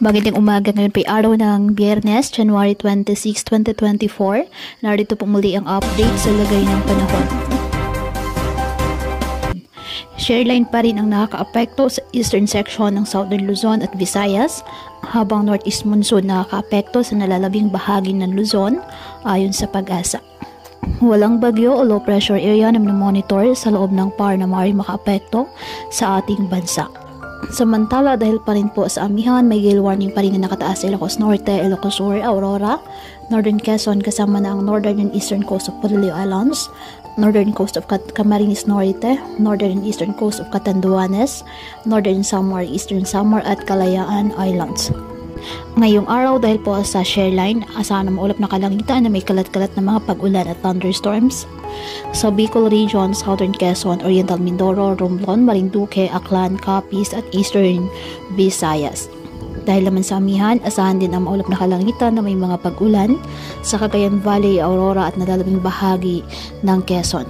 Magandang umaga, ngayon pa araw ng Biyernes, January 26, 2024. Narito po muli ang update sa lagay ng panahon. Shareline pa rin ang nakakaapekto sa eastern section ng Southern Luzon at Visayas, habang northeast monsoon nakakaapekto sa nalalabing bahagi ng Luzon ayon sa Pag-asa. Walang bagyo o low pressure area na monitor sa loob ng PAR na maaaring makaapekto sa ating bansa. Samantala, dahil pa rin po sa amihan, may gale warning pa rin na nakataas sa Ilocos Norte, Ilocos Sur, Aurora, Northern Quezon kasama na ang northern and eastern coast of Polillo Islands, northern coast of Camarines Norte, northern and eastern coast of Catanduanes, northern Samar, eastern Samar at Kalayaan Islands. Ngayong araw, dahil po sa shareline, asahan na maulap na kalangitan na may kalat-kalat na mga pag-ulan at thunderstorms sa Bicol Region, Southern Quezon, Oriental Mindoro, Romblon, Marinduque, Aklan, Capiz at Eastern Visayas. Dahil naman sa amihan, asahan din ang maulap na kalangitan na may mga pag-ulan sa Cagayan Valley, Aurora at nalalabing bahagi ng Quezon.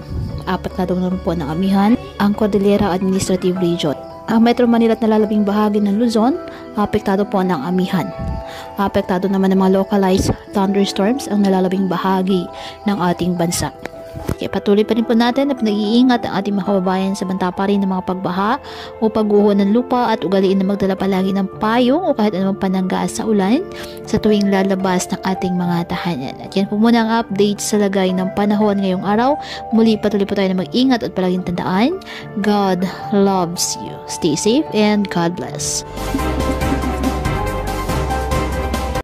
Apat na naman po ng amihan ang Cordillera Administrative Region. Ang Metro Manila at nalalabing bahagi ng Luzon, apektado po ng amihan. Apektado naman ng mga localized thunderstorms ang nalalabing bahagi ng ating bansa. Kaya patuloy pa rin po natin na pinag-iingat ang ating mga kababayan sa banta pa rin ng mga pagbaha o pagguho ng lupa at ugaliin na magdala palagi ng payong o kahit anumang panangga sa ulan sa tuwing lalabas ng ating mga tahanan. At yan po muna ang update sa lagay ng panahon ngayong araw. Muli patuloy po tayo na mag-ingat at palaging tandaan, God loves you. Stay safe and God bless.